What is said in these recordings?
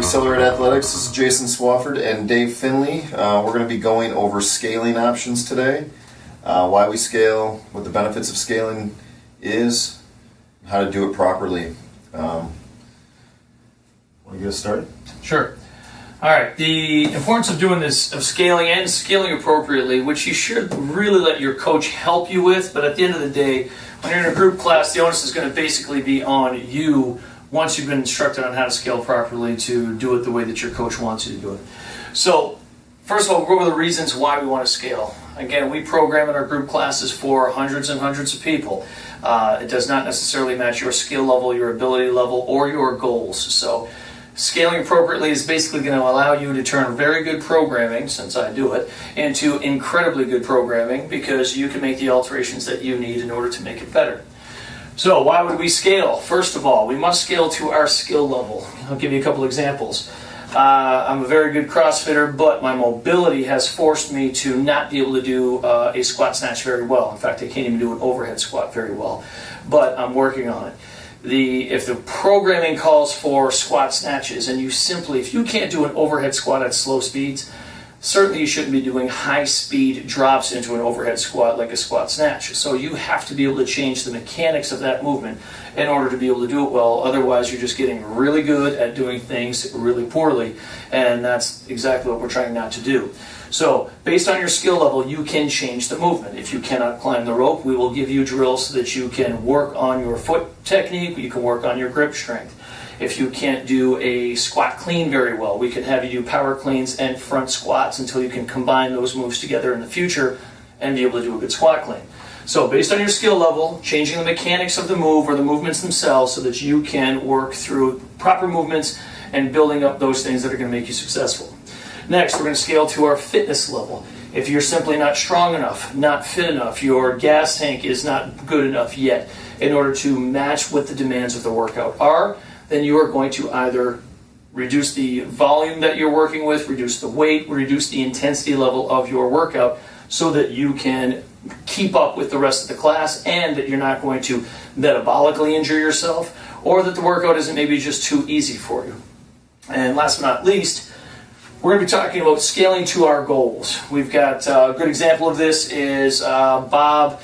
Accelerate Athletics. This is Jason Swafford and Dave Finley. We're going to be going over scaling options today, why we scale, what the benefits of scaling is, how to do it properly. Want to get us started? Sure. All right. The importance of doing this, of scaling and scaling appropriately, which you should really let your coach help you with, but at the end of the day, when you're in a group class, the onus is going to basically be on you once you've been instructed on how to scale properly to do it the way that your coach wants you to do it. So, first of all, we'll go over the reasons why we want to scale. Again, we program in our group classes for hundreds and hundreds of people. It does not necessarily match your skill level, your ability level, or your goals. So, scaling appropriately is basically going to allow you to turn very good programming, since I do it, into incredibly good programming because you can make the alterations that you need in order to make it better. So why would we scale? First of all, we must scale to our skill level. I'll give you a couple examples. I'm a very good CrossFitter, but my mobility has forced me to not be able to do a squat snatch very well. In fact, I can't even do an overhead squat very well, but I'm working on it. If the programming calls for squat snatches and if you can't do an overhead squat at slow speeds, certainly you shouldn't be doing high speed drops into an overhead squat like a squat snatch. So you have to be able to change the mechanics of that movement in order to be able to do it well. Otherwise you're just getting really good at doing things really poorly, and that's exactly what we're trying not to do. So, based on your skill level, you can change the movement. If you cannot climb the rope, we will give you drills so that you can work on your foot technique, you can work on your grip strength. If you can't do a squat clean very well, we can have you do power cleans and front squats until you can combine those moves together in the future and be able to do a good squat clean. So, based on your skill level, changing the mechanics of the move or the movements themselves so that you can work through proper movements and building up those things that are going to make you successful. Next, we're going to scale to our fitness level. If you're simply not strong enough, not fit enough, your gas tank is not good enough yet in order to match what the demands of the workout are, then you are going to either reduce the volume that you're working with, reduce the weight, reduce the intensity level of your workout so that you can keep up with the rest of the class and that you're not going to metabolically injure yourself or that the workout isn't maybe just too easy for you. And last but not least, we're going to be talking about scaling to our goals. We've got a good example of this is Bob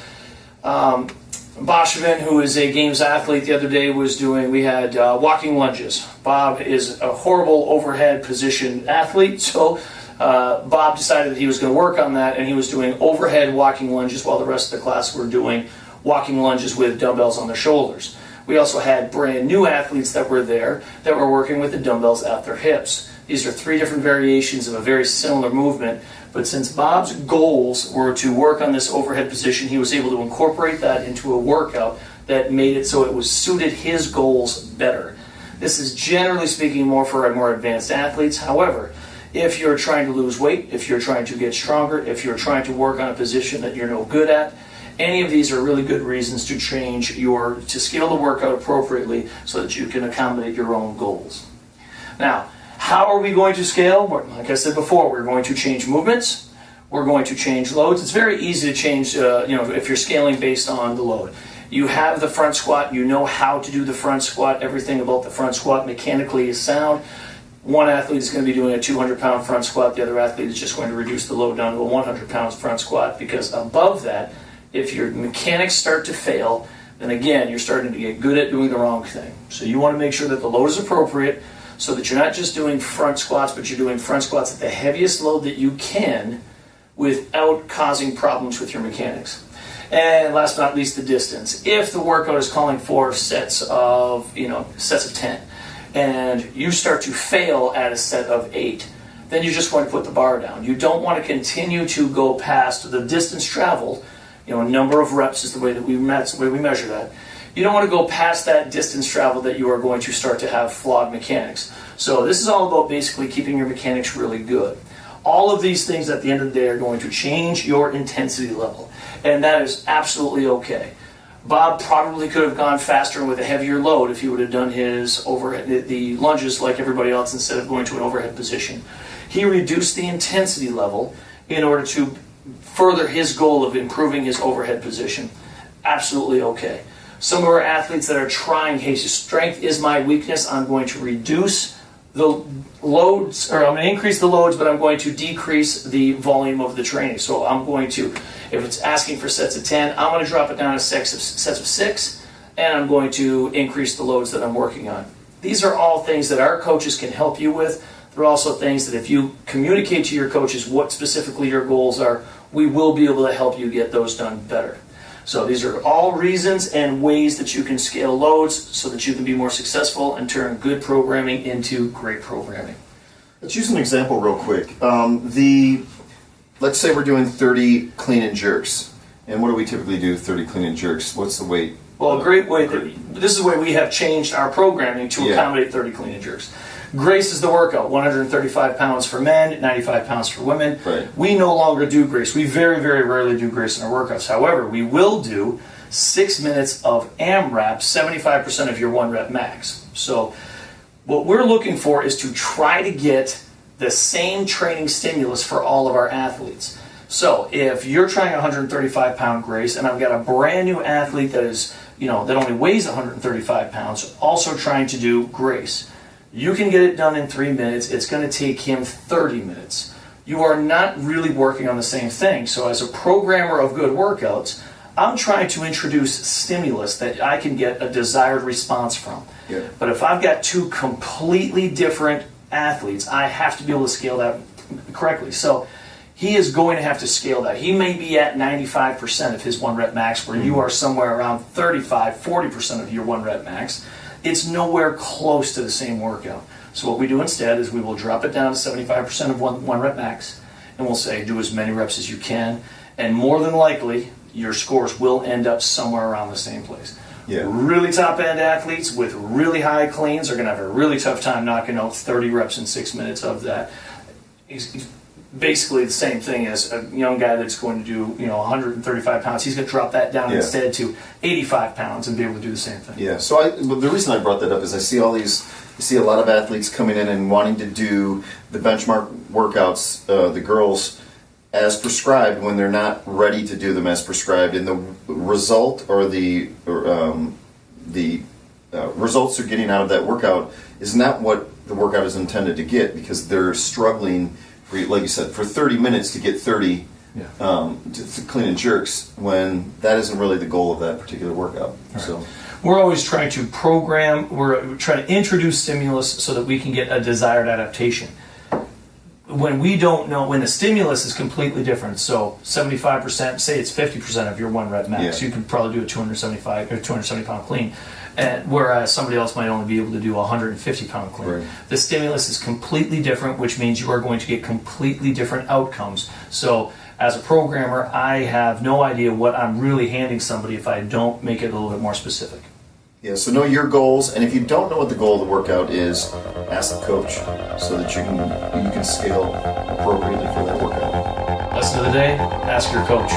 Boschevin, who is a games athlete. The other day we had walking lunges. Bob is a horrible overhead position athlete, so Bob decided that he was going to work on that, and he was doing overhead walking lunges while the rest of the class were doing walking lunges with dumbbells on their shoulders. We also had brand new athletes that were there that were working with the dumbbells at their hips. These are three different variations of a very similar movement, but since Bob's goals were to work on this overhead position, he was able to incorporate that into a workout that made it so it was suited his goals better. This is generally speaking more for our more advanced athletes. However, if you're trying to lose weight, if you're trying to get stronger, if you're trying to work on a position that you're no good at, any of these are really good reasons to to scale the workout appropriately so that you can accommodate your own goals. Now, how are we going to scale? Like I said before, we're going to change movements. We're going to change loads. It's very easy to change, if you're scaling based on the load. You have the front squat. You know how to do the front squat. Everything about the front squat mechanically is sound. One athlete is going to be doing a 200-pound front squat. The other athlete is just going to reduce the load down to a 100-pound front squat, because above that, if your mechanics start to fail, then again, you're starting to get good at doing the wrong thing. So you want to make sure that the load is appropriate, so that you're not just doing front squats, but you're doing front squats at the heaviest load that you can without causing problems with your mechanics. And last but not least, the distance. If the workout is calling for sets of 10, and you start to fail at a set of 8, then you're just going to put the bar down. You don't want to continue to go past the distance traveled. Number of reps is the way that we measure that. You don't want to go past that distance travel that you are going to start to have flawed mechanics. So this is all about basically keeping your mechanics really good. All of these things at the end of the day are going to change your intensity level, and that is absolutely okay. Bob probably could have gone faster with a heavier load if he would have done his overhead, the lunges like everybody else, instead of going to an overhead position. He reduced the intensity level in order to further his goal of improving his overhead position. Absolutely okay. Some of our athletes that are trying, hey, strength is my weakness, I'm going to reduce the loads, or I'm going to increase the loads, but I'm going to decrease the volume of the training. So I'm going to, if it's asking for sets of 10, I'm going to drop it down to sets of 6, and I'm going to increase the loads that I'm working on. These are all things that our coaches can help you with. They're also things that if you communicate to your coaches what specifically your goals are, we will be able to help you get those done better. So these are all reasons and ways that you can scale loads so that you can be more successful and turn good programming into great programming. Let's use an example real quick. Let's say we're doing 30 clean and jerks. And what do we typically do, 30 clean and jerks? What's the weight? Well, a great way, this is the way we have changed our programming to accommodate 30 clean and jerks. Grace is the workout, 135 pounds for men, 95 pounds for women. Right. We no longer do grace. We very, very rarely do grace in our workouts. However, we will do 6 minutes of AMRAP, 75% of your 1 rep max. So what we're looking for is to try to get the same training stimulus for all of our athletes. So if you're trying 135 pound grace and I've got a brand new athlete that is, that only weighs 135 pounds, also trying to do grace, you can get it done in 3 minutes. It's going to take him 30 minutes. You are not really working on the same thing. So as a programmer of good workouts, I'm trying to introduce stimulus that I can get a desired response from. Yeah. But if I've got 2 completely different athletes, I have to be able to scale that correctly. So he is going to have to scale that. He may be at 95% of his 1 rep max, where you are somewhere around 40% of your 1 rep max. It's nowhere close to the same workout. So what we do instead is we will drop it down to 75% of one rep max, and we'll say do as many reps as you can, and more than likely your scores will end up somewhere around the same place. Yeah. Really top end athletes with really high cleans are going to have a really tough time knocking out 30 reps in 6 minutes of that. It's basically the same thing as a young guy that's going to do 135 pounds. He's going to drop that down instead to 85 pounds and be able to do the same thing. Yeah. So the reason I brought that up is I see a lot of athletes coming in and wanting to do the benchmark workouts, the girls, as prescribed when they're not ready to do them as prescribed, and the result or the results they're getting out of that workout is not what the workout is intended to get, because they're struggling, like you said, for 30 minutes to get 30 to clean and jerks, when that isn't really the goal of that particular workout. Right. So we're always trying to program, we're trying to introduce stimulus so that we can get a desired adaptation. When we don't know, when the stimulus is completely different, so 75%, say it's 50% of your 1 rep max, you could probably do a 275 or 270 pound clean, whereas somebody else might only be able to do a 150 pound clean. Right. The stimulus is completely different, which means you are going to get completely different outcomes. So as a programmer, I have no idea what I'm really handing somebody if I don't make it a little bit more specific. Yeah, so know your goals, and if you don't know what the goal of the workout is, ask the coach so that you can scale appropriately for that workout. Lesson of the day, ask your coach.